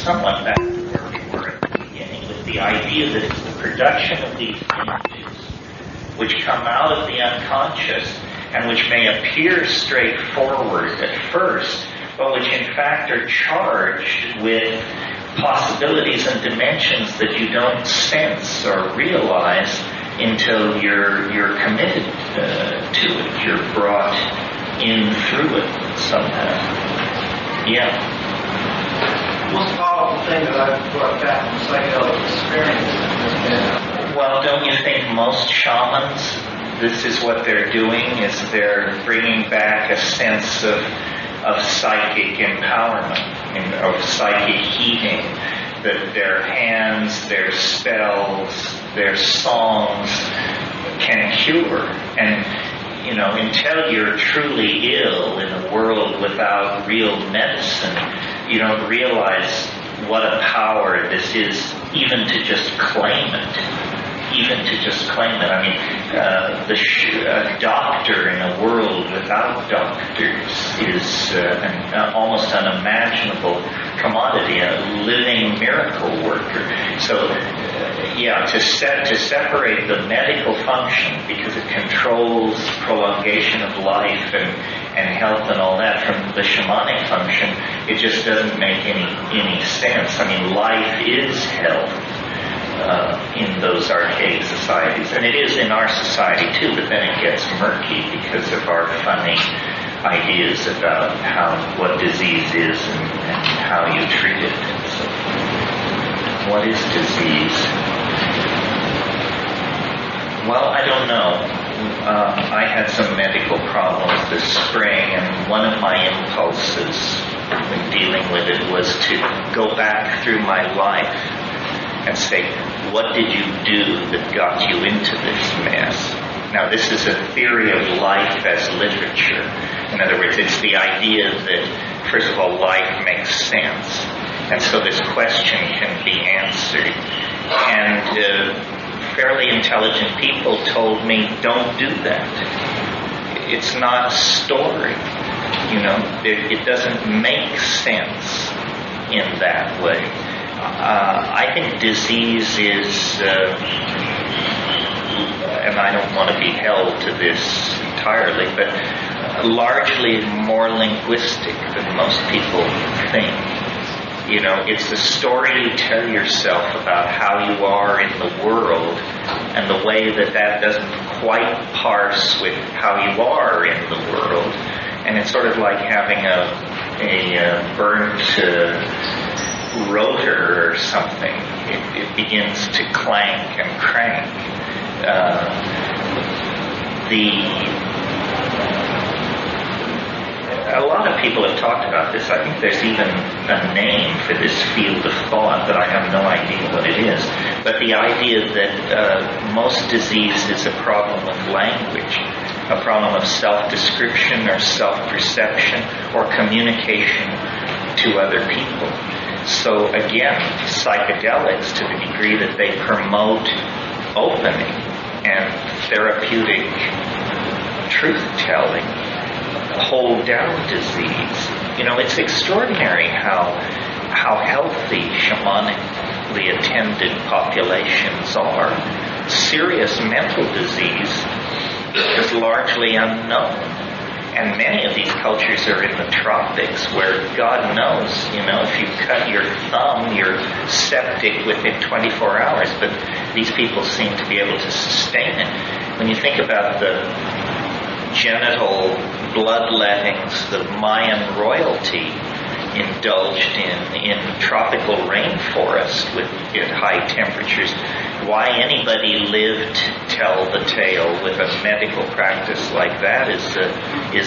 somewhat back to where we were at the beginning, with the idea that it's the production of these images which come out of the unconscious and which may appear straightforward at first, but which in fact are charged with possibilities and dimensions that you don't sense or realize until you're committed to it. You're brought in through it somehow. Yeah. Most powerful thing that I've brought back from psychedelic experience has been... Well, don't you think most shamans, this is what they're doing, is they're bringing back a sense of psychic empowerment, of psychic healing, that their hands, their spells, their songs can cure. And, you know, until you're truly ill in a world without real medicine, you don't realize what a power this is, even to just claim it. Even to just claim it. I mean, a doctor in a world without doctors is an almost unimaginable commodity, a living miracle worker. So, to separate the medical function, because it controls prolongation of life and health and all that, from the shamanic function, it just doesn't make any sense. I mean, life is health. In those archaic societies, and it is in our society too, but then it gets murky because of our funny ideas about what disease is and how you treat it. So, what is disease? Well, I don't know. I had some medical problems this spring, and one of my impulses in dealing with it was to go back through my life and say, what did you do that got you into this mess? Now, this is a theory of life as literature. In other words, it's the idea that, first of all, life makes sense. And so this question can be answered. And fairly intelligent people told me, don't do that. It's not a story. You know, it doesn't make sense in that way. I think disease is, and I don't want to be held to this entirely, but largely more linguistic than most people think. You know, it's the story you tell yourself about how you are in the world, and the way that doesn't quite parse with how you are in the world. And it's sort of like having a burnt rotor or something. It begins to clank and crank. A lot of people have talked about this. I think there's even a name for this field of thought, but I have no idea what it is. But the idea that most disease is a problem of language, a problem of self-description or self-perception or communication to other people. So again, psychedelics, to the degree that they promote opening and therapeutic truth-telling, hold down disease. You know, it's extraordinary how healthy shamanically attended populations are. Serious mental disease is largely unknown. And many of these cultures are in the tropics, where God knows, you know, if you cut your thumb, you're septic within 24 hours, but these people seem to be able to sustain it. When you think about the genital bloodlettings the Mayan royalty indulged in tropical rainforest at high temperatures, why anybody lived to tell the tale with a medical practice like that is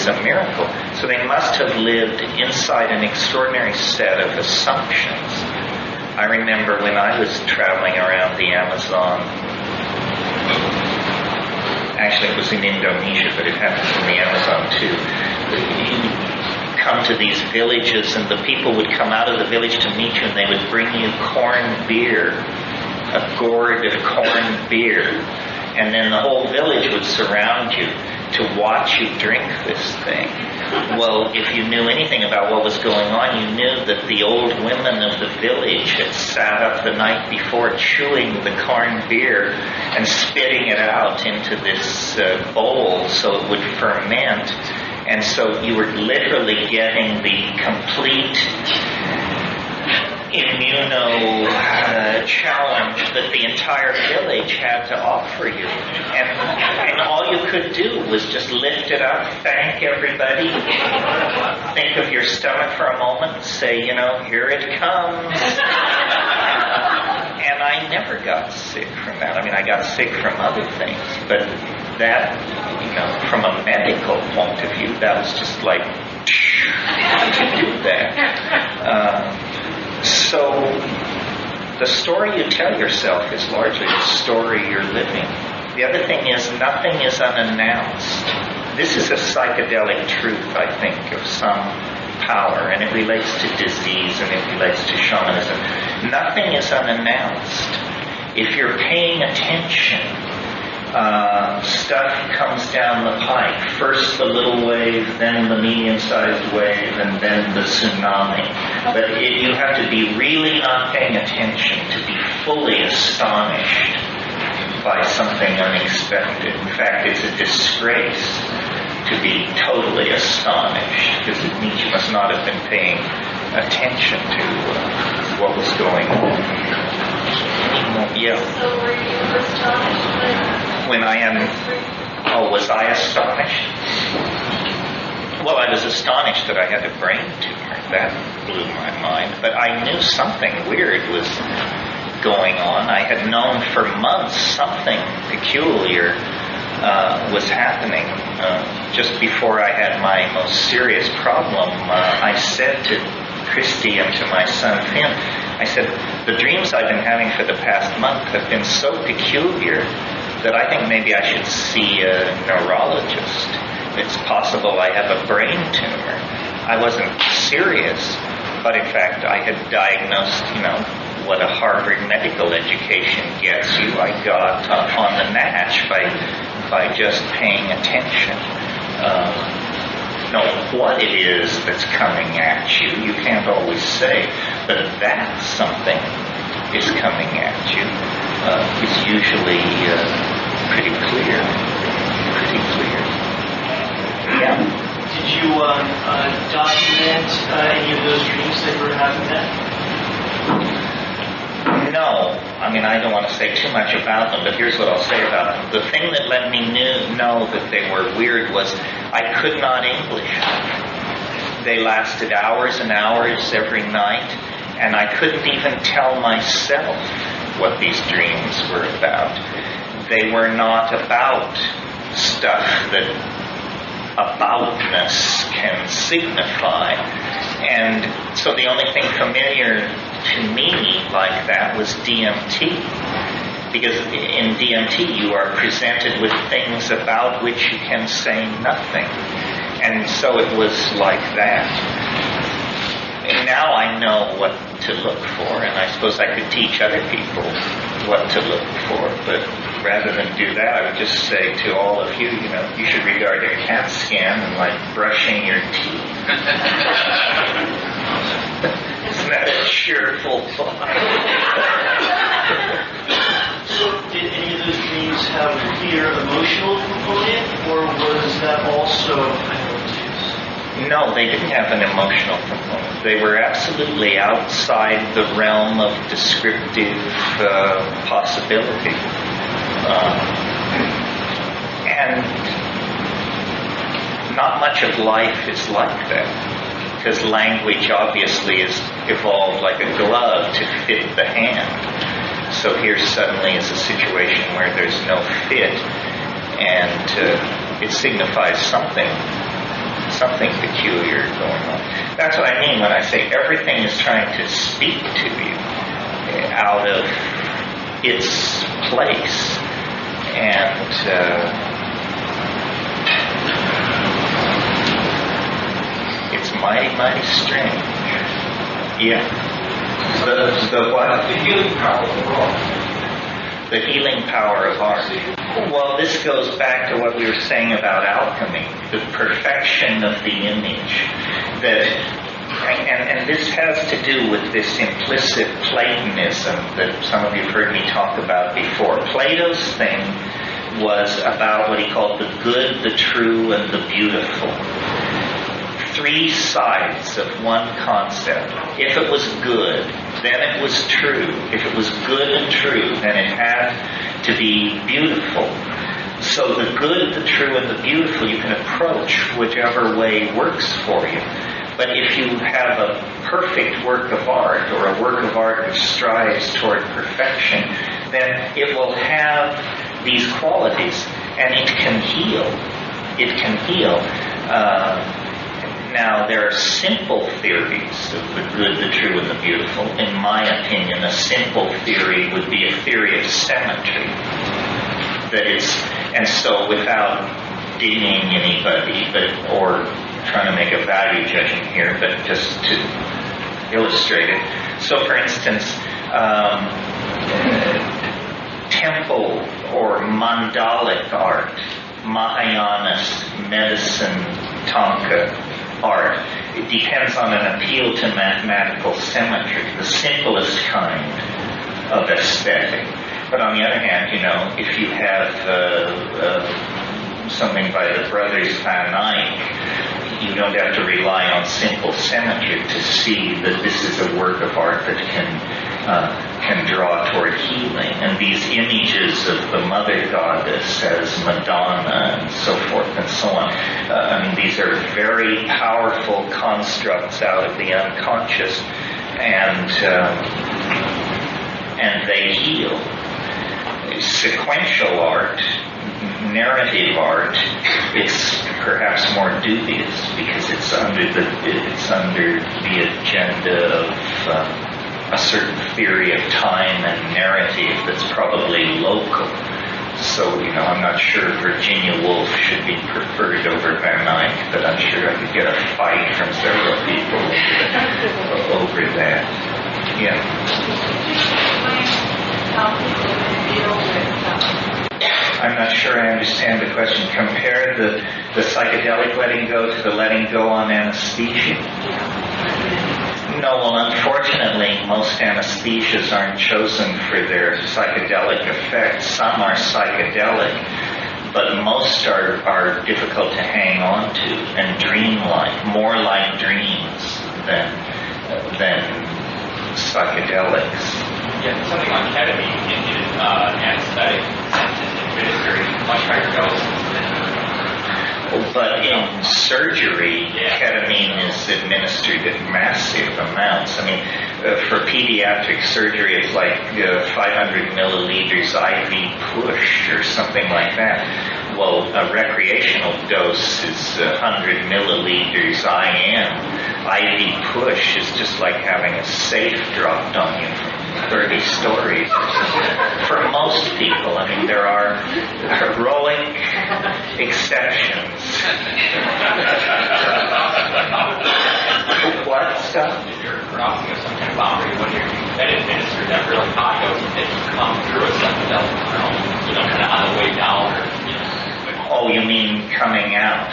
a miracle. So they must have lived inside an extraordinary set of assumptions. I remember when I was traveling around the Amazon, actually it was in Indonesia, but it happened in the Amazon too. You come to these villages and the people would come out of the village to meet you, and they would bring you corn beer, a gourd of corn beer, and then the whole village would surround you to watch you drink this thing. Well, if you knew anything about what was going on, you knew that the old women of the village had sat up the night before chewing the corn beer and spitting it out into this bowl so it would ferment. And so you were literally getting the complete challenge that the entire village had to offer you. And all you could do was just lift it up, thank everybody, think of your stomach for a moment, say, here it comes. And I never got sick from that. I mean, I got sick from other things, but that, from a medical point of view, that was just like, to do that. So the story you tell yourself is largely the story you're living. The other thing is nothing is unannounced. This is a psychedelic truth, I think, of some power, and it relates to disease and it relates to shamanism. Nothing is unannounced. If you're paying attention, stuff comes down the pike. First the little wave, then the medium-sized wave, and then the tsunami. But you have to be really not paying attention to be fully astonished by something unexpected. In fact, it's a disgrace to be totally astonished, because it means you must not have been paying attention to what was going on. Yeah. So were you astonished? When I am... Oh, was I astonished? Well, I was astonished that I had a brain tumor. That blew my mind. But I knew something weird was going on. I had known for months something peculiar was happening. Just before I had my most serious problem, I said to Christy and to my son Finn, I said, the dreams I've been having for the past month have been so peculiar that I think maybe I should see a neurologist. It's possible I have a brain tumor. I wasn't serious, but in fact I had diagnosed, what a Harvard medical education gets you. I got on the natch by just paying attention. What it is that's coming at you, you can't always say, but that something is coming at you is usually pretty clear. Yeah. Did you document any of those dreams that you were having then? No. I mean, I don't want to say too much about them, but here's what I'll say about them. The thing that let me know that they were weird was I could not English. They lasted hours and hours every night, and I couldn't even tell myself what these dreams were about. They were not about stuff that aboutness can signify. And so the only thing familiar to me like that was DMT. Because in DMT you are presented with things about which you can say nothing. And so it was like that. And now I know what to look for, and I suppose I could teach other people what to look for, but rather than do that, I would just say to all of you, you should regard a CAT scan like brushing your teeth. Isn't that a cheerful thought? So did any of those dreams have a clear emotional component, or was that also No, they didn't have an emotional component. They were absolutely outside the realm of descriptive possibility. And not much of life is like that, because language obviously is evolved like a glove to fit the hand. So here suddenly is a situation where there's no fit, and it signifies something peculiar going on. That's what I mean when I say everything is trying to speak to you out of its place. And it's mighty, mighty strange. Yeah. The what? the healing power of art. The healing power of art. Well, this goes back to what we were saying about alchemy, the perfection of the image. And this has to do with this implicit Platonism that some of you have heard me talk about before. Plato's thing was about what he called the good, the true, and the beautiful. Three sides of one concept. If it was good, then it was true. If it was good and true, then it had to be beautiful. So the good, the true, and the beautiful you can approach whichever way works for you. But if you have a perfect work of art, or a work of art which strives toward perfection, then it will have these qualities, and it can heal. It can heal. Now, there are simple theories of the good, the true, and the beautiful. In my opinion, a simple theory would be a theory of symmetry. And so without dinging anybody, or trying to make a value judgment here, but just to illustrate it. So, for instance, temple or mandalic art, Mahayanist medicine, Tanka art, it depends on an appeal to mathematical symmetry, the simplest kind of aesthetic. But on the other hand, if you have something by the brothers Van Eyck, you don't have to rely on simple symmetry to see that this is a work of art that can draw toward healing. And these images of the Mother Goddess as Madonna and so forth and so on, these are very powerful constructs out of the unconscious, and they heal. Sequential art, narrative art, it's perhaps more dubious because it's under the agenda of a certain theory of time and narrative that's probably local. So, I'm not sure Virginia Woolf should be preferred over Van Eyck, but I'm sure I could get a fight from several people over that. Yeah. I'm not sure I understand the question. Compare the psychedelic letting go to the letting go on anesthesia? No, well, unfortunately, most anesthesias aren't chosen for their psychedelic effects. Some are psychedelic, but most are difficult to hang on to and dream-like, more like dreams than psychedelics. Yeah, something like ketamine in anesthetic administered much higher doses than. But in surgery, ketamine is administered in massive amounts. For pediatric surgery, it's like 500 milliliters IV push or something like that. Well, a recreational dose is 100 milliliters IM. IV push is just like having a safe dropped on you from 30 stories. For most people, there are heroic exceptions. What stuff? If you're crossing some kind of boundary when you're administered that really high dose, that you come through a psychedelic, kind of on the way down, or. Oh, you mean coming out?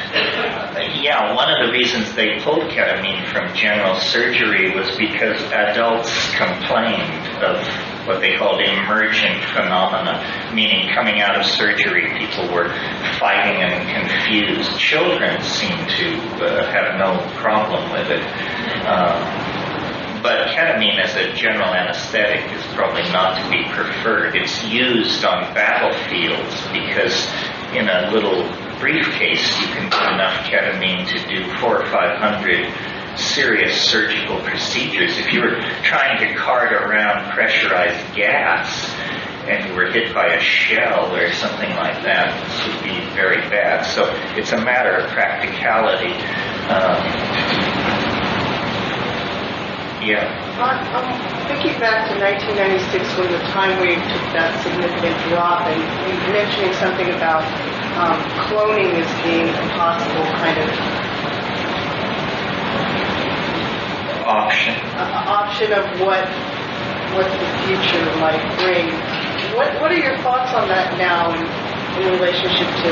Yeah, one of the reasons they pulled ketamine from general surgery was because adults complained of what they called emergent phenomena, meaning coming out of surgery, people were fighting and confused. Children seem to have no problem with it. But ketamine as a general anesthetic is probably not to be preferred. It's used on battlefields because in a little briefcase you can put enough ketamine to do 400 or 500 serious surgical procedures. If you were trying to cart around pressurized gas and you were hit by a shell or something like that, this would be very bad. So it's a matter of practicality. Yeah. Thinking back to 1996 when the time wave took that significant drop, and you mentioning something about cloning as being a possible kind of option of what the future might bring. What are your thoughts on that now? in relationship to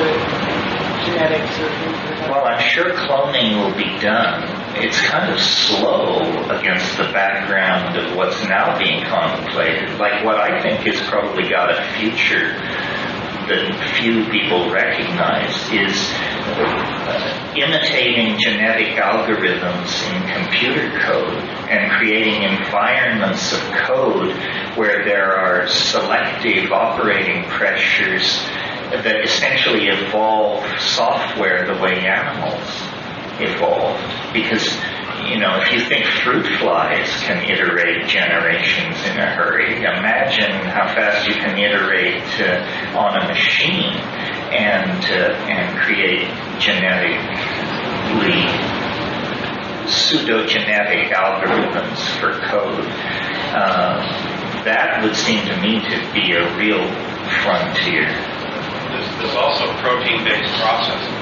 genetics or things like that? Well, I'm sure cloning will be done. It's kind of slow against the background of what's now being contemplated. Like what I think has probably got a future that few people recognize is imitating genetic algorithms in computer code and creating environments of code where there are selective operating pressures that essentially evolve software the way animals evolved. Because, if you think fruit flies can iterate generations in a hurry, imagine how fast you can iterate on a machine and create pseudogenetic algorithms for code. That would seem to me to be a real frontier. There's also protein-based processes.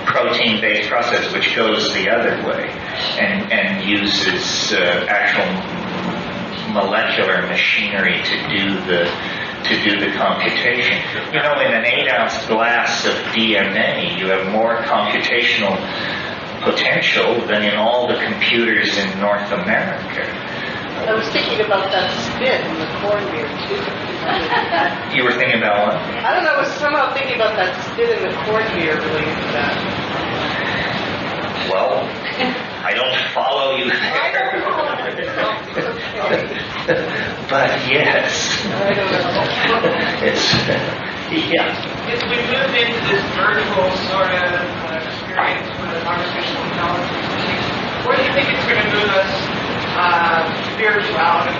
Protein-based process, which goes the other way and uses actual molecular machinery to do the computation. In an 8-ounce glass of DNA, you have more computational potential than in all the computers in North America. I was thinking about that spit in the cornmeal, too. You were thinking about what? I don't know, I was somehow thinking about that spit in the cornmeal related to that. Well, I don't follow you there. But yes. I don't know. It's, yeah. As we move into this vertical sort of experience with artificial intelligence, where do you think it's going to move us spirituality?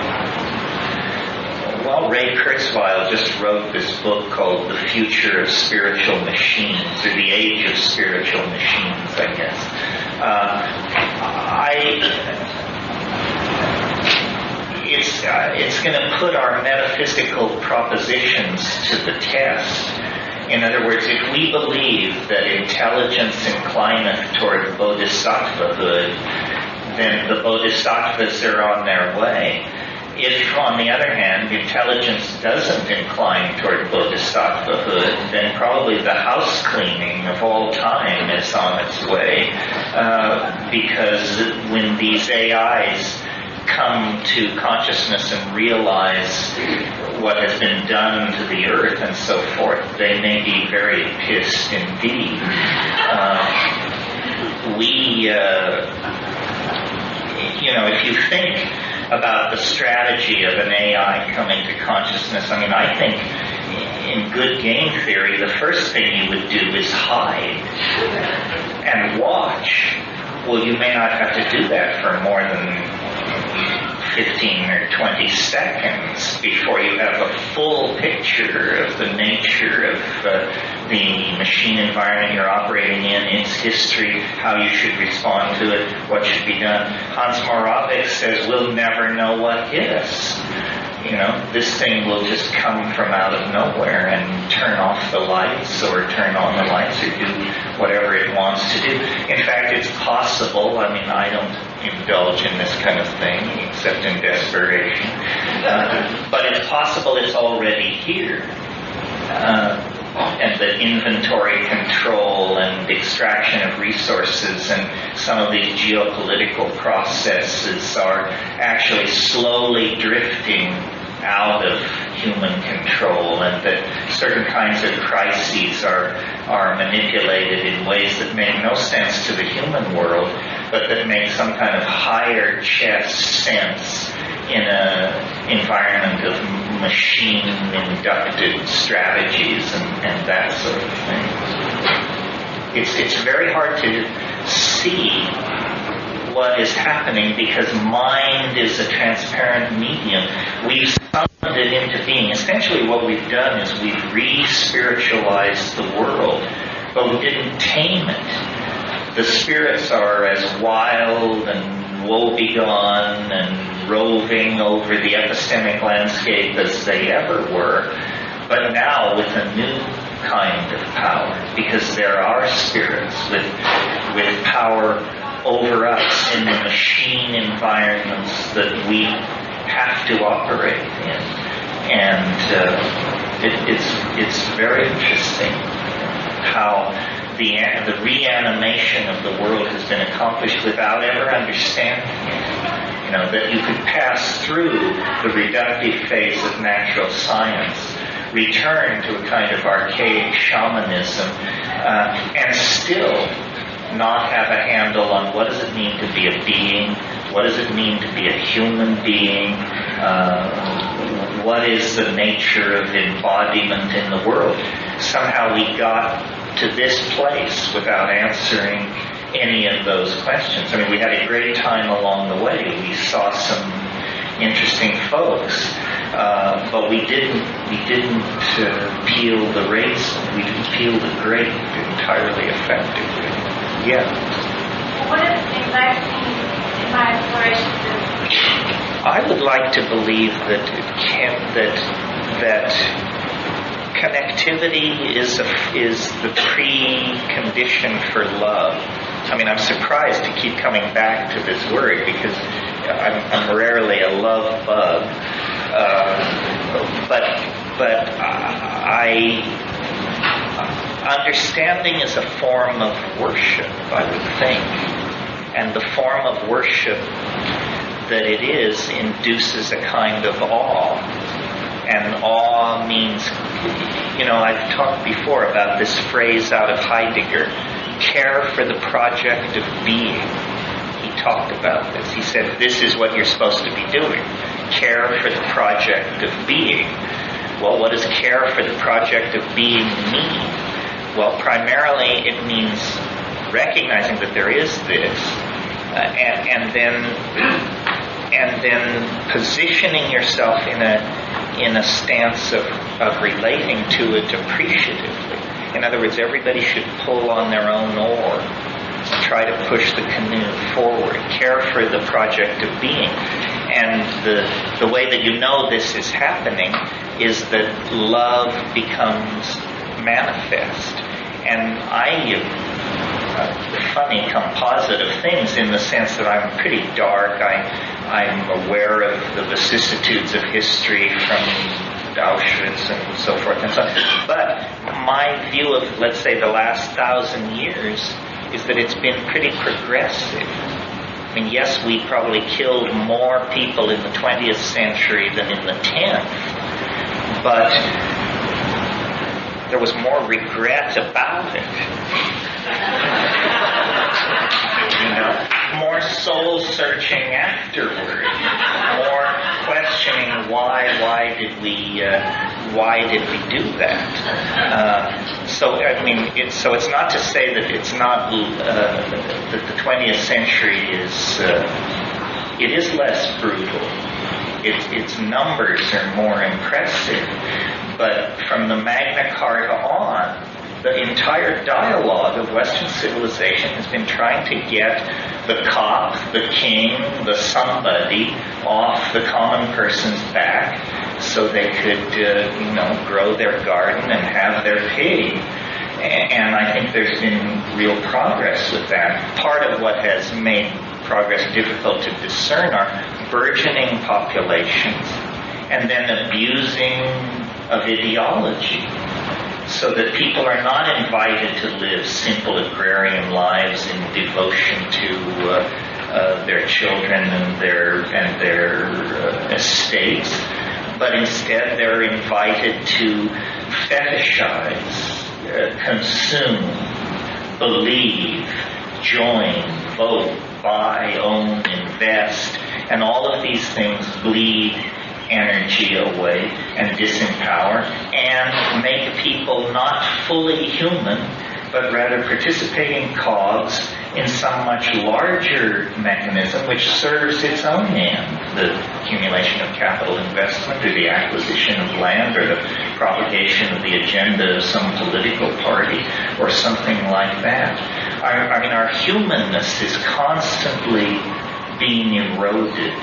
Well, Ray Kurzweil just wrote this book called The Future of Spiritual Machines, or The Age of Spiritual Machines, I guess. It's going to put our metaphysical propositions to the test. In other words, if we believe that intelligence inclineth toward bodhisattvahood, then the bodhisattvas are on their way. If, on the other hand, intelligence doesn't incline toward bodhisattvahood, then probably the house cleaning of all time is on its way. Because when these AIs come to consciousness and realize what has been done to the earth and so forth, they may be very pissed indeed. If you think about the strategy of an AI coming to consciousness, I think in good game theory, the first thing you would do is hide and watch. Well, you may not have to do that for more than 15 or 20 seconds before you have a full picture of the nature of the machine environment you're operating in, its history, how you should respond to it, what should be done. Hans Moravec says we'll never know what hit us. This thing will just come from out of nowhere and turn off the lights or turn on the lights or do whatever it wants to do. In fact, it's possible, I don't indulge in this kind of thing except in desperation, but it's possible it's already here. And that inventory control and extraction of resources and some of these geopolitical processes are actually slowly drifting out of human control, and that certain kinds of crises are manipulated in ways that make no sense to the human world, but that make some kind of higher chess sense in an environment of machine-inducted strategies and that sort of thing. It's very hard to see what is happening because mind is a transparent medium. We've summoned it into being. Essentially what we've done is we've re-spiritualized the world, but we didn't tame it. The spirits are as wild and woebegone and roving over the epistemic landscape as they ever were, but now with a new kind of power, because there are spirits with power over us in the machine environments that we have to operate in. And It's very interesting how the reanimation of the world has been accomplished without ever understanding it. You know, that you could pass through the reductive phase of natural science, return to a kind of archaic shamanism, and still not have a handle on what does it mean to be a being, what does it mean to be a human being, what is the nature of embodiment in the world. Somehow we got to this place without answering any of those questions. I mean, we had a great time along the way. We saw some interesting folks, but we didn't peel the raisin. We didn't peel the grape entirely effectively. Yeah. One of the things I've seen in my explorations is I would like to believe that connectivity is the precondition for love. I mean, I'm surprised to keep coming back to this word because I'm rarely a love bug, but understanding is a form of worship, I would think, and the form of worship that it is induces a kind of awe. And awe means, you know, I've talked before about this phrase out of Heidegger, care for the project of being. He talked about this. He said, this is what you're supposed to be doing. Care for the project of being. Well, what does care for the project of being mean? Well, primarily it means recognizing that there is this, and then positioning yourself in a stance of relating to it appreciatively. In other words, everybody should pull on their own oar and try to push the canoe forward, care for the project of being. And the way that you know this is happening is that love becomes manifest. And funny composite of things in the sense that I'm pretty dark. I'm aware of the vicissitudes of history from Auschwitz and so forth and so on. But my view of, let's say, the last 1,000 years is that it's been pretty progressive. I mean, yes, we probably killed more people in the 20th century than in the 10th, but there was more regret about it. You know, more soul searching afterward, more questioning why did we do that? So I mean, it's not to say that it's not that the 20th century is less brutal. Its numbers are more impressive, but from the Magna Carta on, the entire dialogue of Western civilization has been trying to get the cop, the king, the somebody off the common person's back so they could, grow their garden and have their pig. And I think there's been real progress with that. Part of what has made progress difficult to discern are burgeoning populations and then abusing of ideology, so that people are not invited to live simple agrarian lives in devotion to their children and their estates, but instead they're invited to fetishize, consume, believe, join, vote, buy, own, invest, and all of these things bleed energy away and disempower and make people not fully human, but rather participating cogs in some much larger mechanism which serves its own end, the accumulation of capital investment or the acquisition of land or the propagation of the agenda of some political party or something like that. I mean, our humanness is constantly being eroded.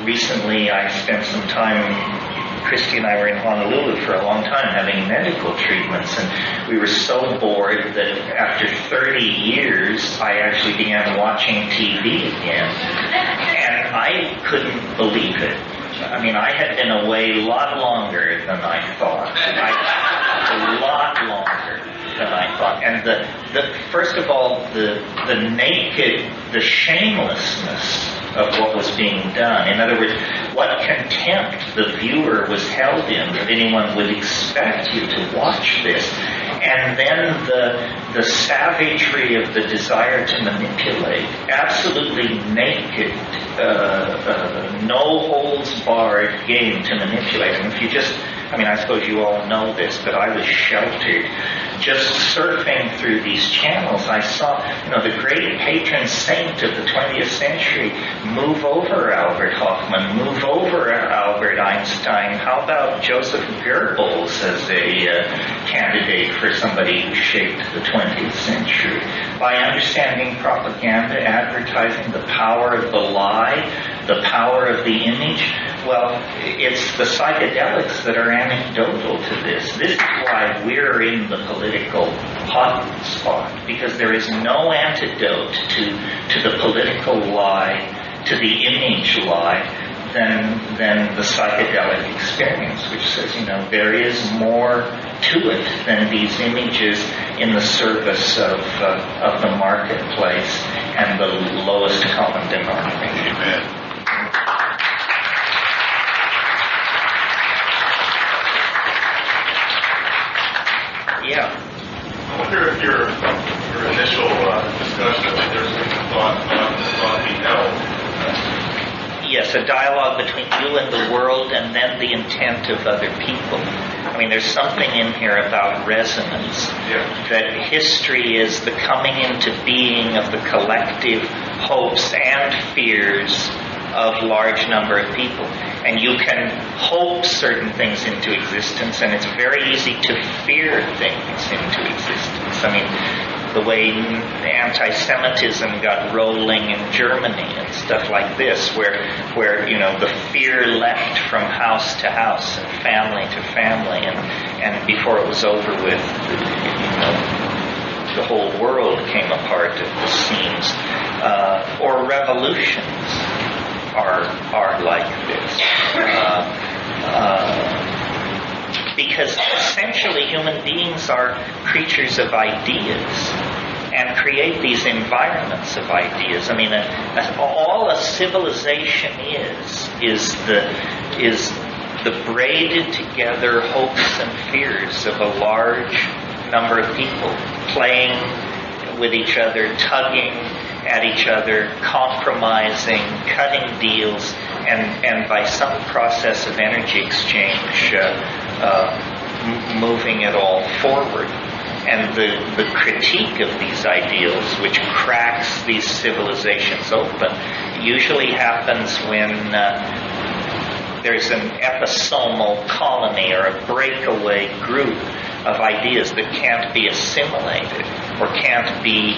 Recently, I spent some time, Christy and I were in Honolulu for a long time having medical treatments, and we were so bored that after 30 years, I actually began watching TV again. And I couldn't believe it. I mean, I had been away a lot longer than I thought. A lot longer than I thought. And first of all, the naked, the shamelessness of what was being done. In other words, what contempt the viewer was held in that anyone would expect you to watch this. And then the savagery of the desire to manipulate, absolutely naked, no holds barred game to manipulate. And if you just, I mean, I suppose you all know this, but I was sheltered. Just surfing through these channels, I saw, the great patron saint of the 20th century move over Albert Hoffman, move over Albert Einstein. How about Joseph Goebbels as a candidate for somebody who shaped the 20th century? By understanding propaganda, advertising, the power of the lie, the power of the image, well, it's the psychedelics that are anecdotal to this. This is why we're in the political hot spot, because there is no antidote to the political lie, to the image lie, than the psychedelic experience, which says, there is more to it than these images in the service of the marketplace and the lowest common denominator. Amen. Yeah. I wonder if your initial discussion, that there's some thought being held. Yes, a dialogue between you and the world, and then the intent of other people. I mean, there's something in here about resonance. Yeah. That history is the coming into being of the collective hopes and fears of large number of people. And you can hope certain things into existence, and it's very easy to fear things into existence. I mean, the way anti-Semitism got rolling in Germany and stuff like this, where the fear leapt from house to house and family to family, and before it was over with, the whole world came apart at the seams. Or revolutions are like this. Because essentially human beings are creatures of ideas and create these environments of ideas. I mean, all a civilization is the braided together hopes and fears of a large number of people playing with each other, tugging at each other, compromising, cutting deals, and by some process of energy exchange, moving it all forward. And the critique of these ideals, which cracks these civilizations open, usually happens when there's an episomal colony or a breakaway group of ideas that can't be assimilated or can't be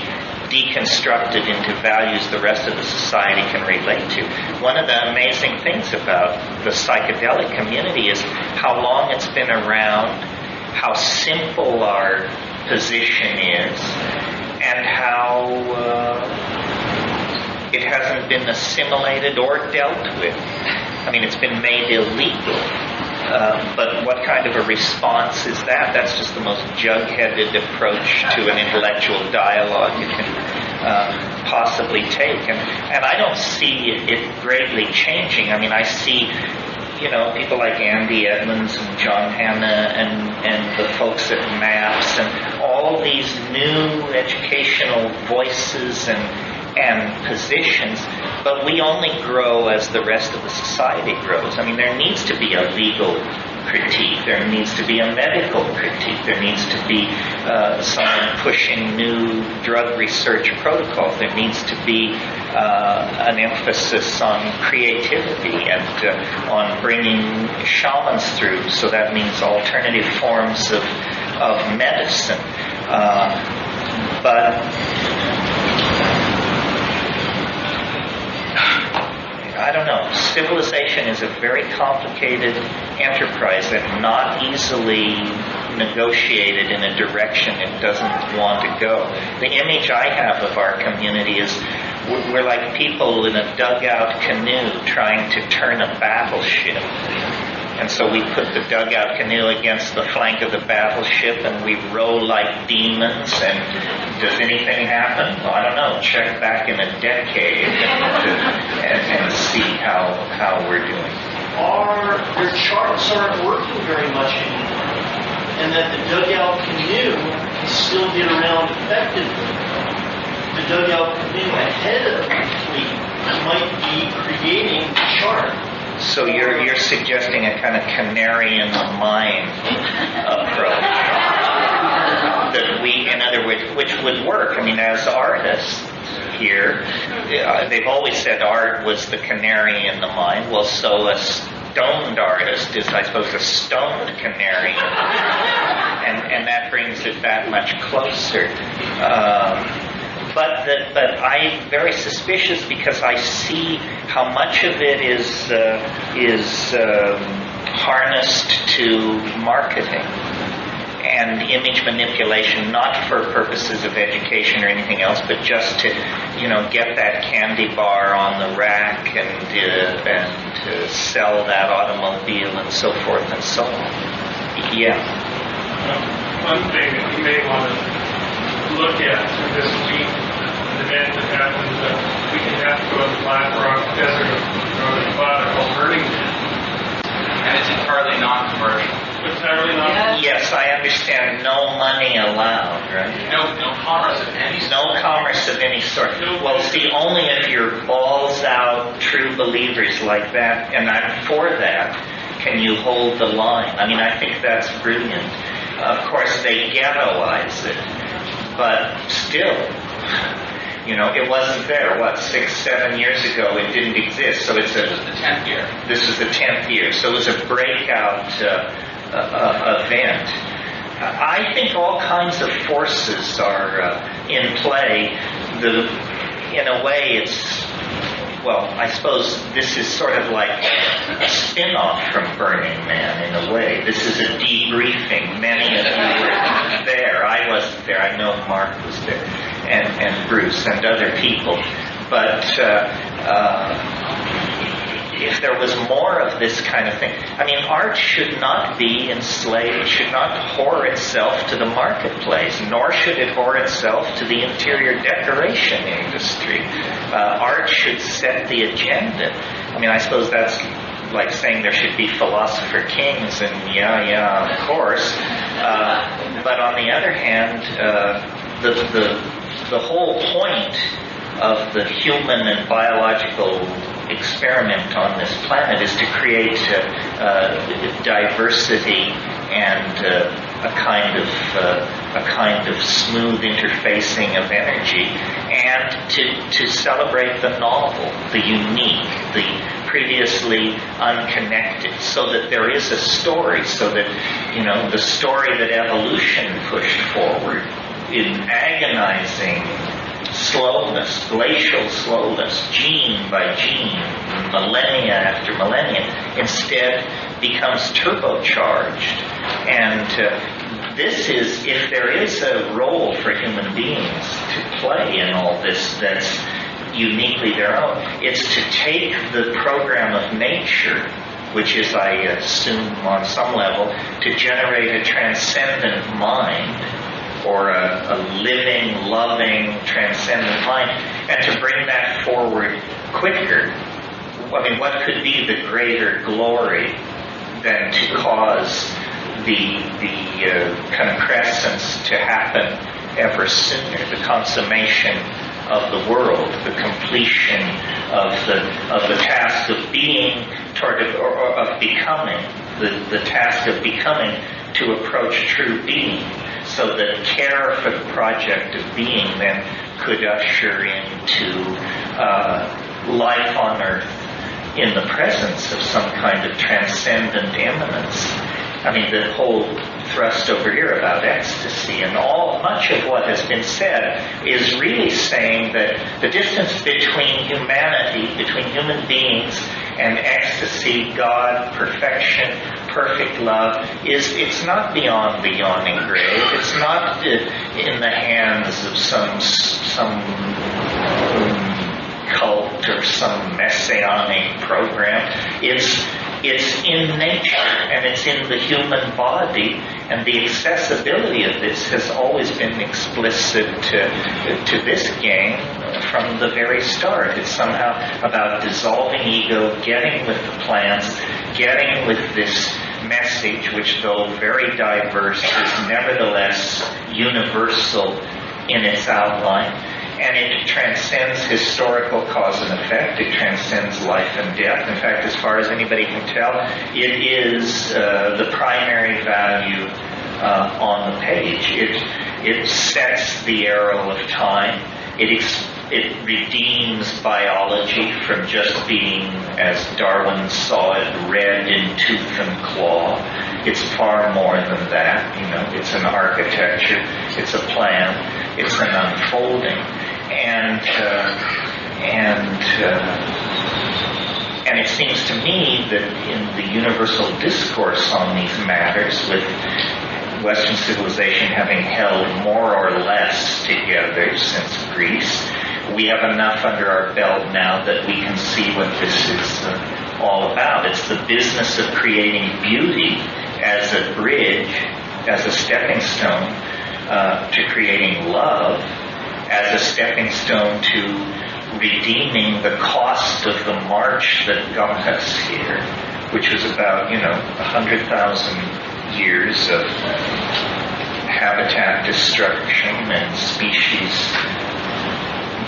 deconstructed into values the rest of the society can relate to. One of the amazing things about the psychedelic community is how long it's been around, how simple our position is, and how it hasn't been assimilated or dealt with. I mean, it's been made illegal. But what kind of a response is that? That's just the most jug-headed approach to an intellectual dialogue you can possibly take. And I don't see it greatly changing. I mean, I see, people like Andy Edmonds and John Hanna and the folks at MAPS and all these new educational voices and positions, but we only grow as the rest of the society grows. I mean, there needs to be a legal critique. There needs to be a medical critique. There needs to be someone pushing new drug research protocols. There needs to be an emphasis on creativity and on bringing shamans through. So that means alternative forms of medicine. But I don't know. Civilization is a very complicated enterprise and not easily negotiated in a direction it doesn't want to go. The image I have of our community is we're like people in a dugout canoe trying to turn a battleship. And so we put the dugout canoe against the flank of the battleship and we row like demons. And does anything happen? Well, I don't know. Check back in a decade and see how we're doing. Their charts aren't working very much anymore, and that the dugout canoe can still get around effectively. The dugout canoe ahead of the fleet might be creating the chart. So you're suggesting a kind of canary in the mine approach that we, in other words, which would work. I mean, as artists here, they've always said art was the canary in the mine. Well, so a stoned artist is, I suppose, a stoned canary, and that brings it that much closer. But I'm very suspicious because I see how much of it is harnessed to marketing and image manipulation, not for purposes of education or anything else, but just to, get that candy bar on the rack and to sell that automobile and so forth and so on. Yeah. One thing that you may want to look at through this week, an event that happens we can have to go to the Black Rock Desert or the Nevada called Burning Man. And it's entirely non-commercial. Entirely not. Yes, I understand. No money allowed, right? No commerce of any sort. No commerce of any sort. Well, see, only if you're balls out true believers like that, and I'm for that, can you hold the line. I mean, I think that's brilliant. Of course, they ghettoize it, but still, it wasn't there. 6-7 years ago, it didn't exist. So it's This is the 10th year. This is the 10th year. So it was a breakout event. I think all kinds of forces are in play. In a way, I suppose this is sort of like a spin-off from Burning Man in a way. This is a debriefing. Many of you were there. I wasn't there. I know Mark was there, and Bruce and other people. But if there was more of this kind of thing, I mean, art should not be enslaved, should not whore itself to the marketplace, nor should it whore itself to the interior decoration industry. Art should set the agenda. I mean, I suppose that's like saying there should be philosopher kings, and yeah, of course. But on the other hand, the whole point of the human and biological experiment on this planet is to create diversity and a kind of smooth interfacing of energy, and to celebrate the novel, the unique, the previously unconnected, so that there is a story, so that the story that evolution pushed forward in agonizing slowness, glacial slowness, gene by gene, millennia after millennia, instead becomes turbocharged. And this is, if there is a role for human beings to play in all this that's uniquely their own, it's to take the program of nature, which is, I assume, on some level, to generate a transcendent mind, or a living, loving, transcendent mind, and to bring that forward quicker. I mean, what could be the greater glory than to cause the kind of crescents to happen ever sooner, the consummation of the world, the completion of the task of being or of becoming, the task of becoming to approach true being. So that care for the project of being then could usher into life on Earth in the presence of some kind of transcendent immanence. I mean, the whole thrust over here about ecstasy and much of what has been said is really saying that the distance between humanity, between human beings and ecstasy, God, perfection, perfect love, it's not beyond the yawning grave. It's not in the hands of some or some messianic program. It's in nature, and it's in the human body, and the accessibility of this has always been explicit to this game from the very start. It's somehow about dissolving ego, getting with the plants, getting with this message, which though very diverse, is nevertheless universal in its outline. And it transcends historical cause and effect. It transcends life and death. In fact, as far as anybody can tell, it is the primary value on the page. It sets the arrow of time. It redeems biology from just being, as Darwin saw it, red in tooth and claw. It's far more than that. It's an architecture. It's a plan. It's an unfolding. And it seems to me that in the universal discourse on these matters, with Western civilization having held more or less together since Greece, we have enough under our belt now that we can see what this is all about. It's the business of creating beauty as a bridge, as a stepping stone to creating love, as a stepping stone to redeeming the cost of the march that got us here, which was about, 100,000 years of habitat destruction and species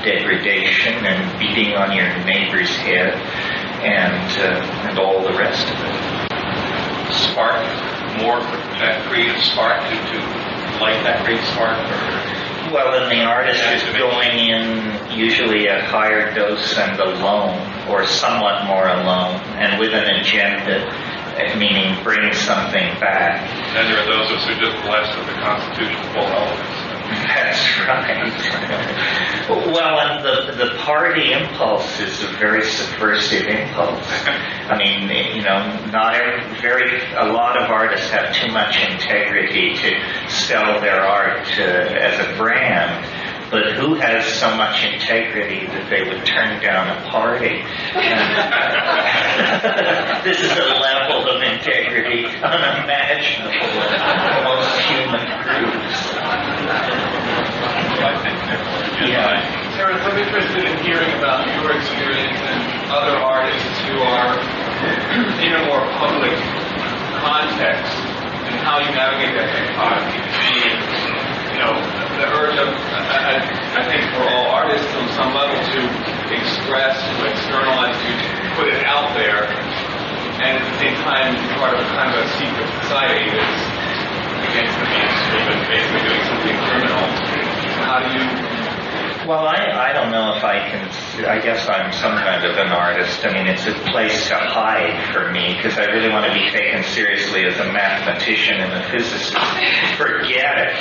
degradation and beating on your neighbor's head and all the rest of it. Spark, more that creative spark to light that great spark? Well, and the artist is going in usually at higher dose and alone, or somewhat more alone, and with an agenda, meaning bring something back. And there are those of us who are just blessed with the constitutional full elements. That's right. Well, and the party impulse is a very subversive impulse. I mean, a lot of artists have too much integrity to sell their art as a brand. But who has so much integrity that they would turn down a party? This is a level of integrity unimaginable in most human groups. Yeah. Terence, I'm interested in hearing about your experience and other artists who are in a more public context and how you navigate that dichotomy. The urge of, I think for all artists on some level to express, to externalize, to put it out there, and at the same time part of kind of a secret society that's against the mainstream and basically doing something criminal. How do you... Well, I don't know if I can... I guess I'm some kind of an artist. I mean, it's a place to hide for me, because I really want to be taken seriously as a mathematician and a physicist. Forget it.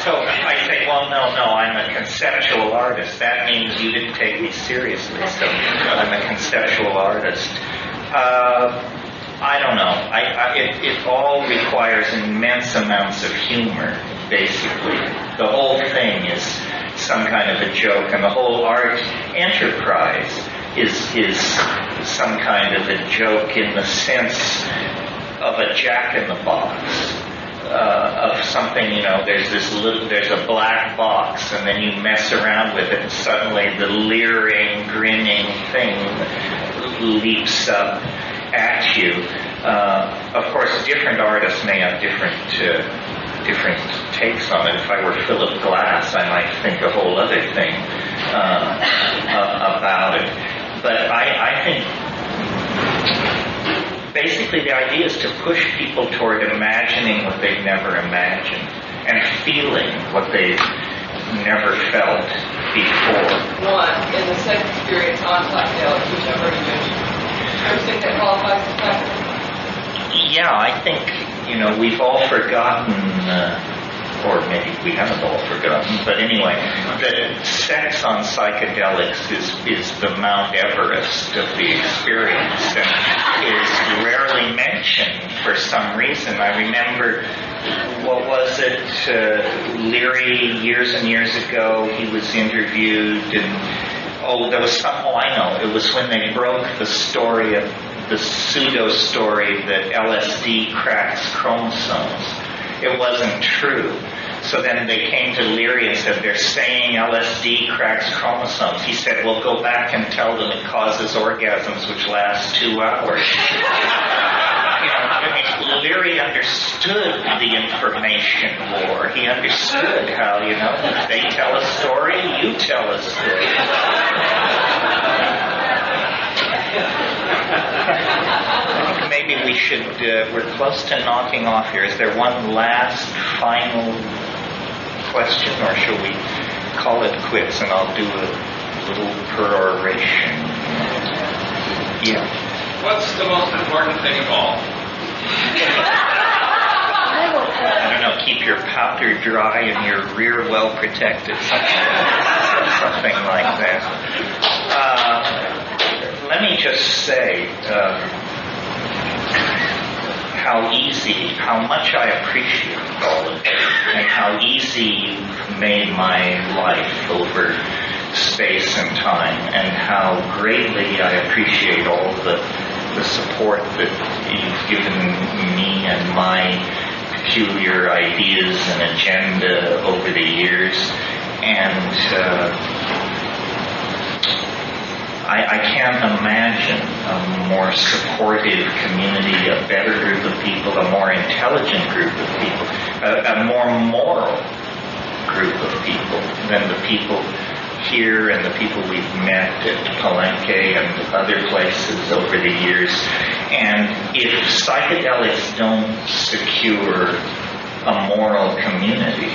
So I say, well, no, I'm a conceptual artist. That means you didn't take me seriously, so I'm a conceptual artist. I don't know. It all requires immense amounts of humor, basically. The whole thing is some kind of a joke, and the whole art enterprise is some kind of a joke in the sense of a jack-in-the-box. Of something, there's a black box, and then you mess around with it, and suddenly the leering, grinning thing leaps up at you. Of course, different artists may have different takes on it. If I were Philip Glass, I might think a whole other thing about it. But I think basically the idea is to push people toward imagining what they've never imagined and feeling what they've never felt before. One, in the sex experience on psychedelics, which I've already mentioned. Do you think that qualifies as psychedelics? Yeah, I think, we've all forgotten, or maybe we haven't all forgotten, but anyway, that sex on psychedelics is the Mount Everest of the experience and is rarely mentioned for some reason. I remember, what was it, Leary, years and years ago, he was interviewed, and there was some, I know. It was when they broke the story of the pseudo story that LSD cracks chromosomes. It wasn't true. So then they came to Leary and said, they're saying LSD cracks chromosomes. He said, well, go back and tell them it causes orgasms which last 2 hours. Leary understood the information war. He understood how, they tell a story, you tell a story. Maybe we should, we're close to knocking off here. Is there one last final question, or shall we call it quits and I'll do a little peroration? Yeah. What's the most important thing of all? I don't know, keep your powder dry and your rear well protected, something like that. Let me just say how much I appreciate all of it, and how easy you've made my life over space and time, and how greatly I appreciate all the support that you've given me and my peculiar ideas and agenda over the years. And I can't imagine a more supportive community, a better group of people, a more intelligent group of people, a more moral group of people than the people here and the people we've met at Palenque and other places over the years. And if psychedelics don't secure a moral community,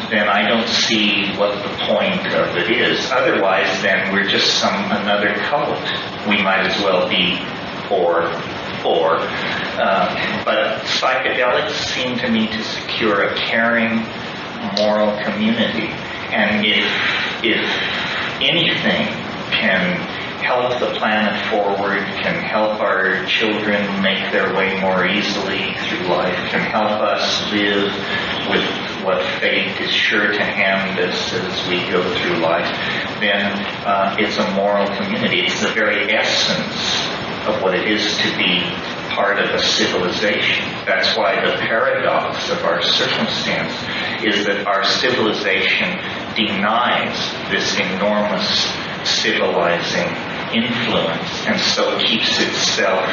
then I don't see what the point of it is. Otherwise, then we're just another cult. We might as well be but psychedelics seem to me to secure a caring, moral community. And if anything can help the planet forward, can help our children make their way more easily through life, can help us live with what fate is sure to hand us as we go through life, then it's a moral community. It's the very essence of what it is to be part of a civilization. That's why the paradox of our circumstance is that our civilization denies this enormous civilizing influence, and so keeps itself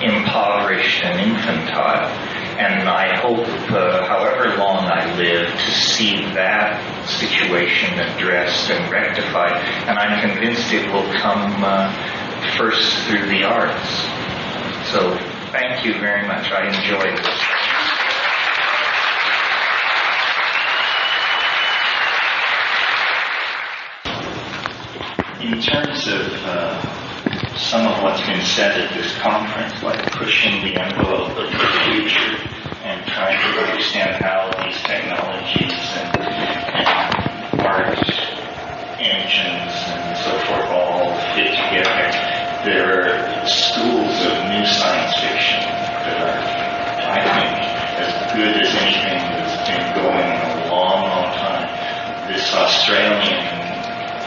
impoverished and infantile. And I hope, however long I live, to see that situation addressed and rectified. And I'm convinced it will come first through the arts. So thank you very much. I enjoyed this. In terms of some of what's been said at this conference, like pushing the envelope of the future and trying to understand how these technologies and art engines and so forth all fit together, there are schools of new science fiction that are, I think, as good as anything that's been going in a long, long time. This Australian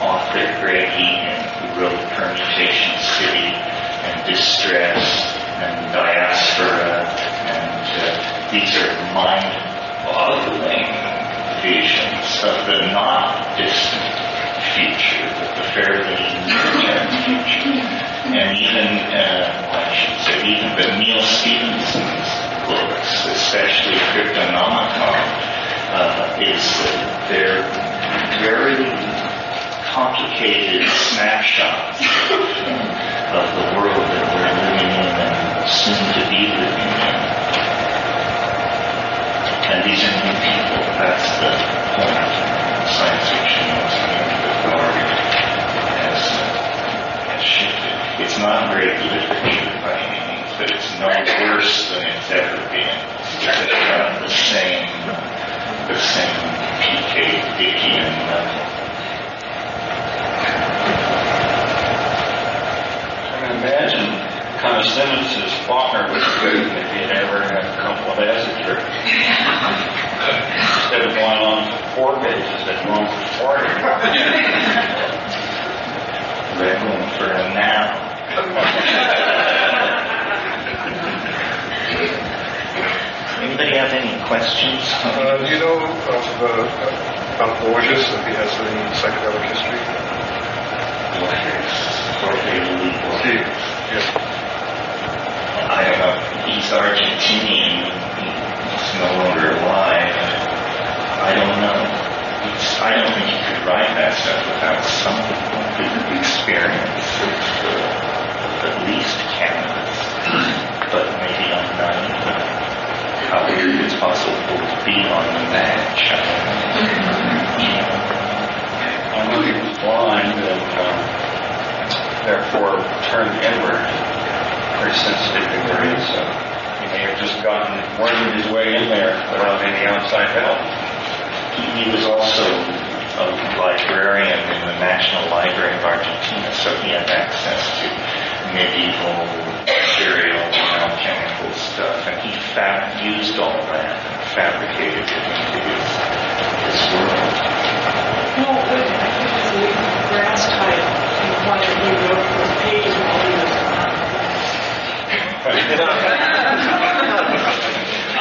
author, Greg Egan, who wrote Permutation City and Distress and Diaspora, and these are mind-boggling visions of the not distant future, but the fairly near-term future. And even, but Neil Stephenson's books, especially Cryptonomicon, is that they're very complicated snapshots of the world that we're living in and soon to be living in. And these are new people. That's the point. Science fiction has shifted. It's not great literature by any means, but it's no worse than it's ever been. It's the same P.K. Dickian level. Imagine kind of Simmons's partner was good if he had ever had a couple of acid trips. Instead of going on for 4 pages, they'd go on for 40. questions? Do you know about Borges, if he has any psychedelic history? Yes. I don't know. He's Argentinian. He's no longer alive. I don't know. I don't think he could write that stuff without some experience of at least cannabis. But maybe I'm naive. How weird it's possible to be on the match. I know he was blind and therefore turned inward, very sensitive degree, so he may have just wormed his way in there without any outside help. He was also a librarian in the National Library of Argentina, so he had access to medieval material and alchemical stuff, and he used all that and fabricated it into his world. Well, I think it's a grass type, and why he wrote those pages while he was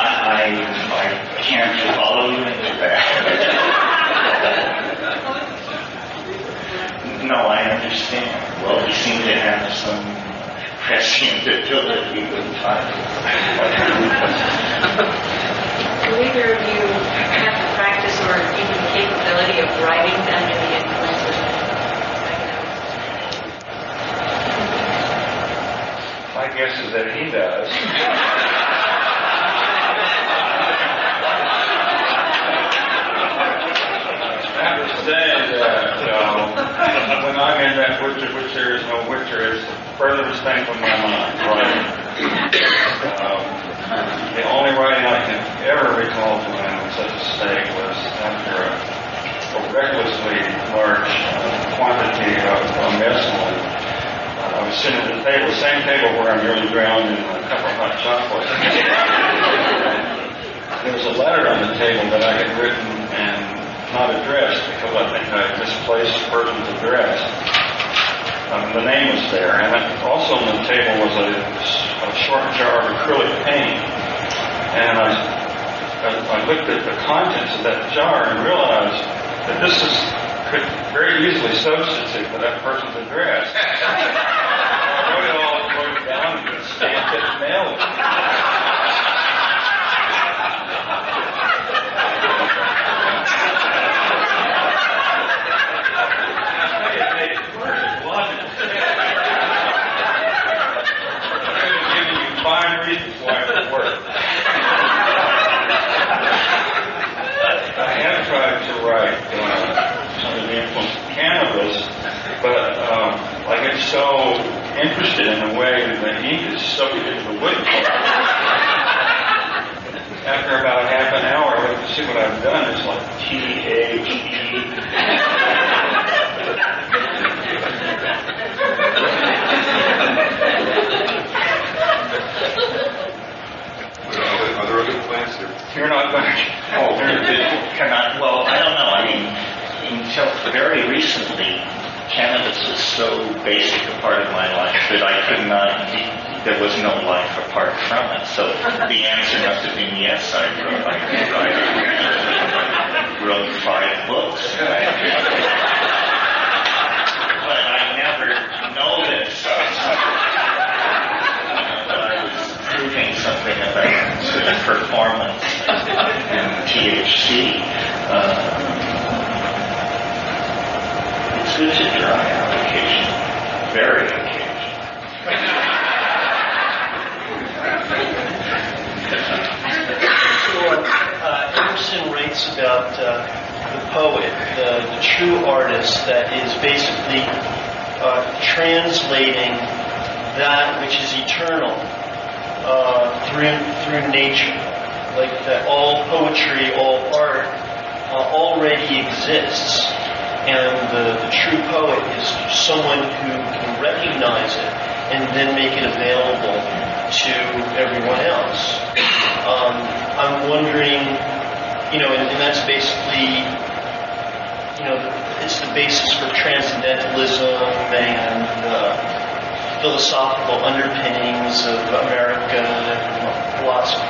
I can't follow you into that. No, I understand. Well, he seemed to have some prescient ability with time. Do either of you have the practice or even the capability of writing under the influence of psychedelics? My guess is that he does. I have to say that when I'm in that which there is no which, there is the furthest thing from my mind, right? The only writing I can ever recall doing in such a state was after a recklessly large quantity of mescaline. I was sitting at the same table where I'm nearly drowned in a cup of hot chocolate. There was a letter on the table that I had written and not addressed because I think I misplaced the person's address. The name was there, and also on the table was a short jar of acrylic paint. And I looked at the contents of that jar and realized that this could very easily substitute for that person's address. I wrote it all down and stamped it and mailed it. Fine reasons why it would work. I have tried to write under the influence of cannabis, but I get so interested in the way that the ink is soaked into the wood. After about half an hour, I look to see what I've done. It's like T-H-E. Are there other plants here? You're not going to. Oh, well, I don't know. I mean, until very recently, cannabis was so basic a part of my life that I could not, there was no life apart from it. So the answer must have been yes, I wrote 5 books. But I never noticed that I was proving something about performance and THC. It's good to dry out occasionally, very occasionally. So Emerson writes about the poet, the true artist that is basically translating that which is eternal through nature. Like that all poetry, all art already exists. And the true poet is someone who can recognize it and then make it available to everyone else. I'm wondering, and that's basically, it's the basis for transcendentalism and philosophical underpinnings of American philosophy.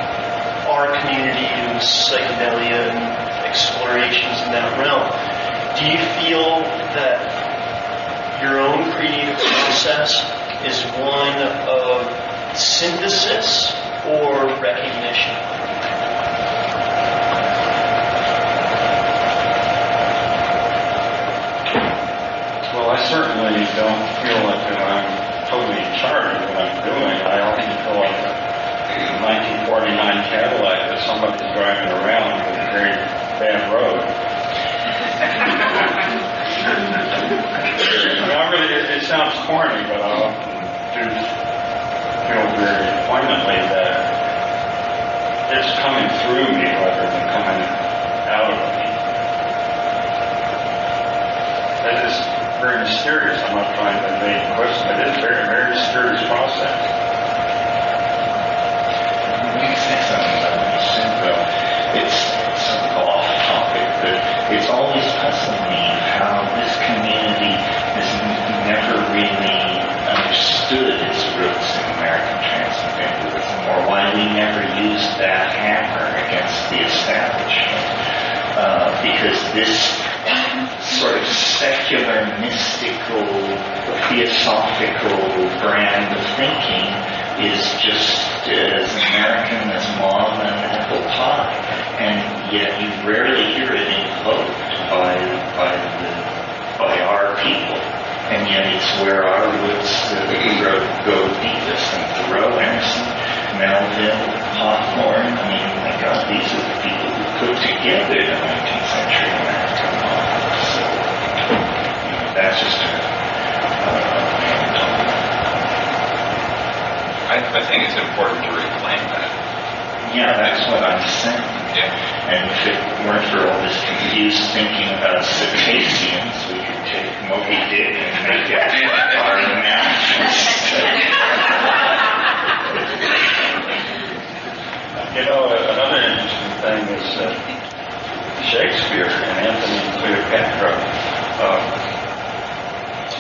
our community in psychedelia and explorations in that realm, do you feel that your own creative process is one of synthesis or recognition? Well, I certainly don't feel like that I'm totally in charge of what I'm doing. I often feel like a 1949 Cadillac that somebody's driving around with a very bad road. It sounds corny, but I often do feel very poignantly that it's coming through me rather than coming out of me. That is very mysterious. I'm not trying to make a question. It is a very, very mysterious process. Let me say something about this syndrome. It's sort of off topic, but it's always puzzled me how this community has never really understood its roots in American transcendentalism, or why we never used that hammer against the establishment. Because this sort of secular, mystical, theosophical brand of thinking is just as American as mom and apple pie, and yet you rarely hear it invoked by our people, and yet it's where our roots go deepest. And Thoreau, Emerson, Melville, Hawthorne, I mean, my God, these are the people who put together the 19th century American model. So, that's just I think it's important to reclaim that. Yeah, that's what I'm saying. Yeah. And if it weren't for all this confused thinking about cetaceans, we could take Moby Dick and make it our nationalist. You know, another interesting thing is that Shakespeare and Antony and Cleopatra,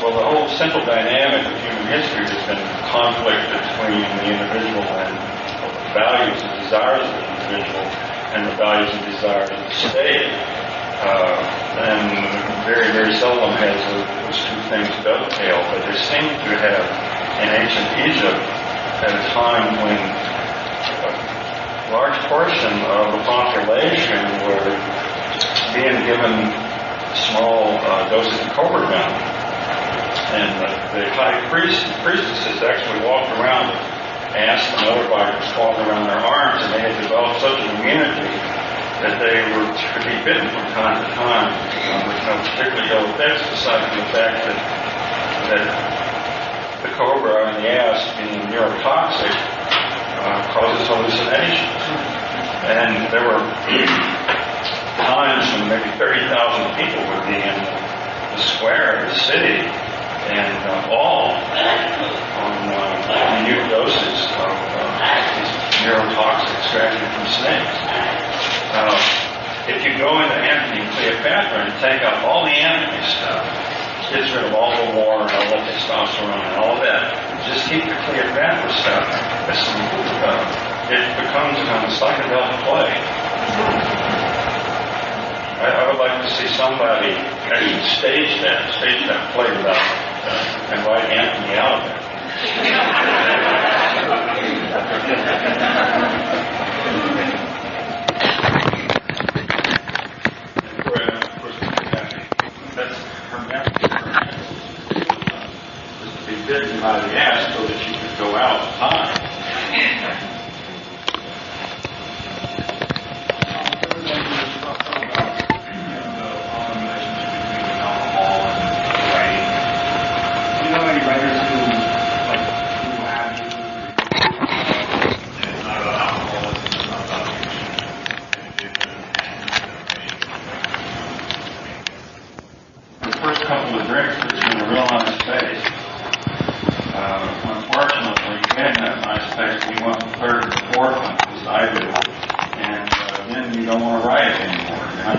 well, the whole central dynamic of human history has been conflict between the individual and the values and desires of the individual and the values and desires of the state. And very, very seldom has those two things dovetail, but they seem to have in ancient Egypt at a time when a large portion of the population were being given small doses of cobra venom. And the high priestesses actually walked around with ants and other viruses crawling around their arms, and they had developed such an immunity that they could be bitten from time to time with no particularly ill effects, aside from the fact that the cobra and the asp being neurotoxic causes hallucinations. And there were times when maybe 30,000 people would be in the square of the city, and all on minute doses of these neurotoxics extracted from snakes. If you go into Antony and Cleopatra and take out all the Antony stuff, gets rid of all the war and all the testosterone and all of that, just keep the Cleopatra stuff, it becomes a kind of psychedelic play. I would like to see somebody actually stage that play without and write Anthony out of it. Of course, that's her method. Was to be bitten by the ass so that she could go out in time.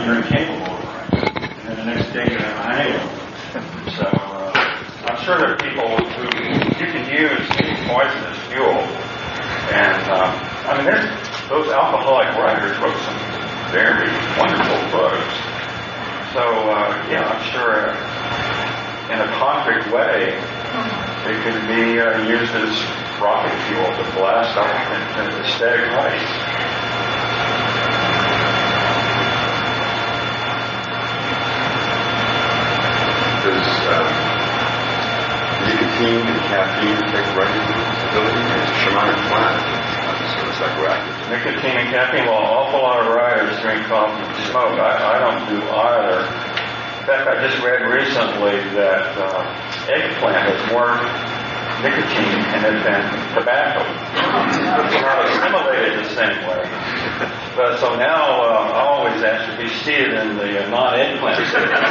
You're incapable of writing. And then the next day you have a hangover. So I'm sure there are people who you can use poison as fuel. And I mean, those alcoholic writers wrote some very wonderful books. So, yeah, I'm sure in a concrete way, it could be used as rocket fuel to blast off into ecstatic heights. Does nicotine and caffeine affect writing ability? It's a shamanic plant. It's sort of psychoactive. Nicotine and caffeine, well, an awful lot of writers drink coffee and smoke. I don't do either. In fact, I just read recently that eggplant has more nicotine in it than tobacco. It's not assimilated the same way. But so now I always ask to be seated in the non-eggplant section.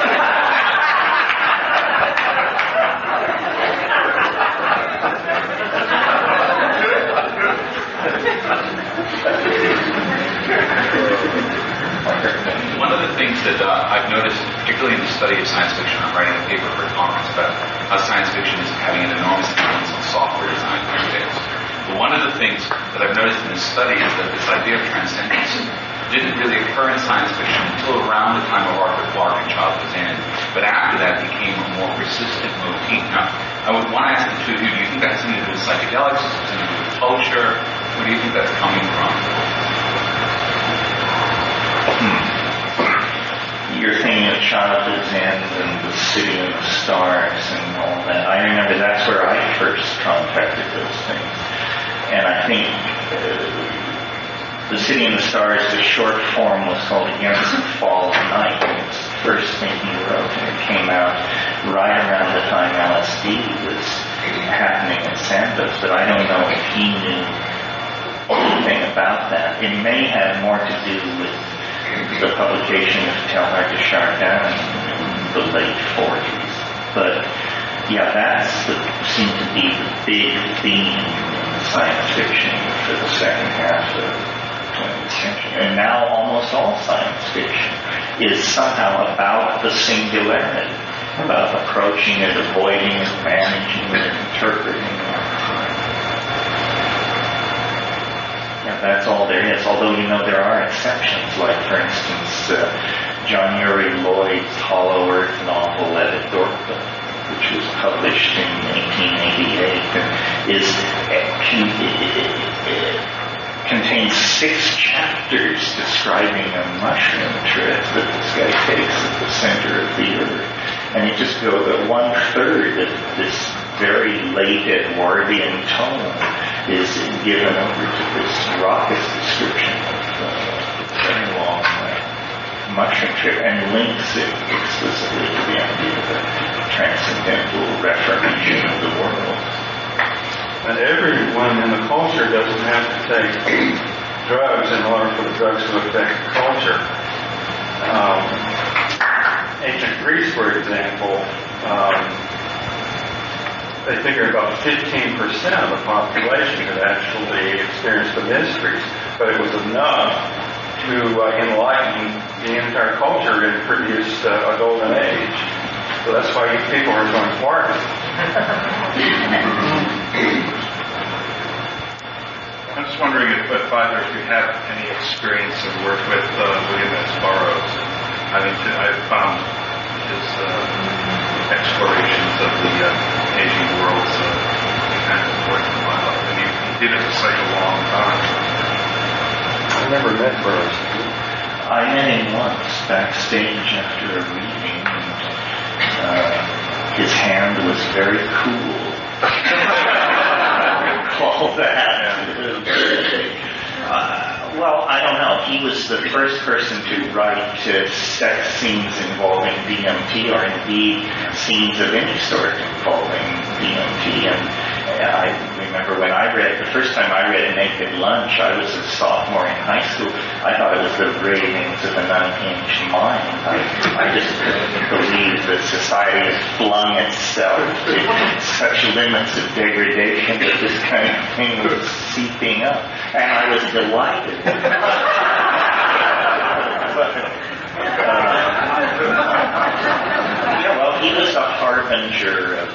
One of the things that I've noticed, particularly in the study of science fiction, I'm writing a paper for a conference about how science fiction is having an enormous influence on software design these days. But one of the things that I've noticed in this study is that this idea of transcendence didn't really occur in science fiction until around the time of Arthur Clarke and Child Within. But after that became a more persistent motif. Now, I would want to ask the two of you, do you think that's something to do with psychedelics, something to do with culture? Where do you think that's coming from? You're thinking of Childhood's End and the City of the Stars and all that. I remember that's where I first contacted those things. And I think the City of the Stars, the short form was called Against the Fall of Night. And it's the first thing he wrote, and it came out right around the time LSD was happening in Santos. But I don't know if he knew anything about that. It may have more to do with the publication of Teilhard de Chardin in the late 40s. But, yeah, that seemed to be the big theme in science fiction for the second half of the 20th century. And now almost all science fiction is somehow about the singularity, about approaching it, avoiding it, managing it, interpreting it. Yeah, that's all there is, although there are exceptions, like, for instance, John Uri Lloyd's Hollow Earth novel, Edithorka, which was published in 1888, and contains 6 chapters describing a mushroom trip that this guy takes at the center of the Earth. And it just goes that 1/3 of this very late Edwardian tone is given over to this raucous description of a very long mushroom trip and links it explicitly to the idea of a transcendental reformation of the world. And everyone in the culture doesn't have to take drugs in order for the drugs to affect the culture. Ancient Greece, for example, they figure about 15% of the population had actually experienced the mysteries, but it was enough to enlighten the entire culture and produce a golden age. So that's why you people are so important. I'm just wondering if either of you have any experience of work with William S. Burroughs. I've found his explorations of the Asian worlds kind of worthwhile. And he did it for such a long time. I never met Burroughs. I met him once backstage after a reading, and his hand was very cool. Call that. Well, I don't know. He was the first person to write sex scenes involving DMT, or indeed scenes of any sort involving DMT. And I remember when the first time I read Naked Lunch, I was a sophomore in high school. I thought it was the ravings of an unhinged mind. I just couldn't believe that society has flung itself to such limits of degradation that this kind of thing was seeping up. And I was delighted. Well, he was a harbinger of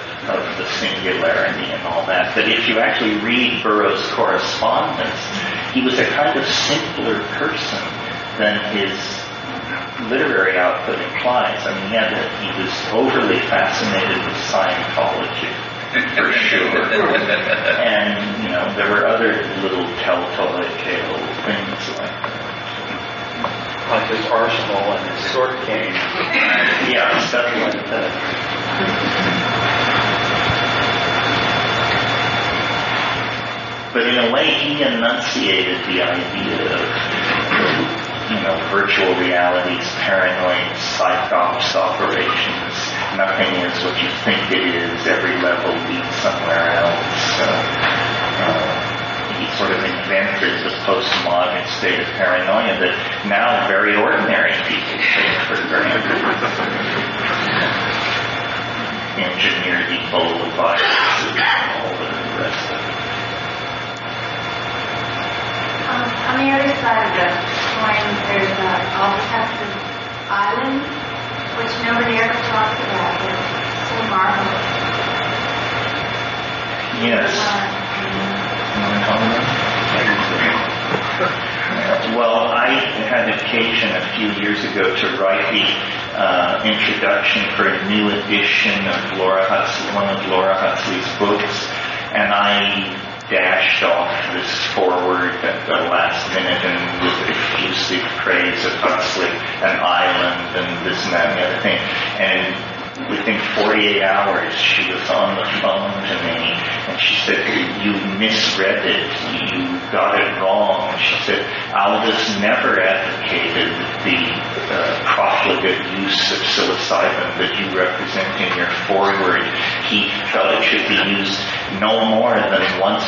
the singularity and all that. But if you actually read Burroughs' correspondence, he was a kind of simpler person than his literary output implies. I mean, he was overly fascinated with Scientology, for sure. And, there were other little telltale things like that. Like his arsenal and his sword cane. Yeah, stuff like that. But in a way, he enunciated the idea of, virtual realities, paranoid psychops operations. Nothing is what you think it is. Every level leads somewhere else. So, he sort of invented the postmodern state of paranoia that now very ordinary people take for granted. Engineered Ebola viruses and all the rest of it. On the other side of the coin, there's Alchemical Island, which nobody ever talks about. It's so marvelous. Yes. Well, I had occasion a few years ago to write the introduction for a new edition of one of Laura Huxley's books, and I dashed off this foreword at the last minute and with effusive praise of Huxley, an island, and this and that and the other thing. And within 48 hours, she was on the phone to me, and she said, "You misread it. You got it wrong." She said, "Aldous never advocated the profligate use of psilocybin that you represent in your foreword. He felt it should be used no more than once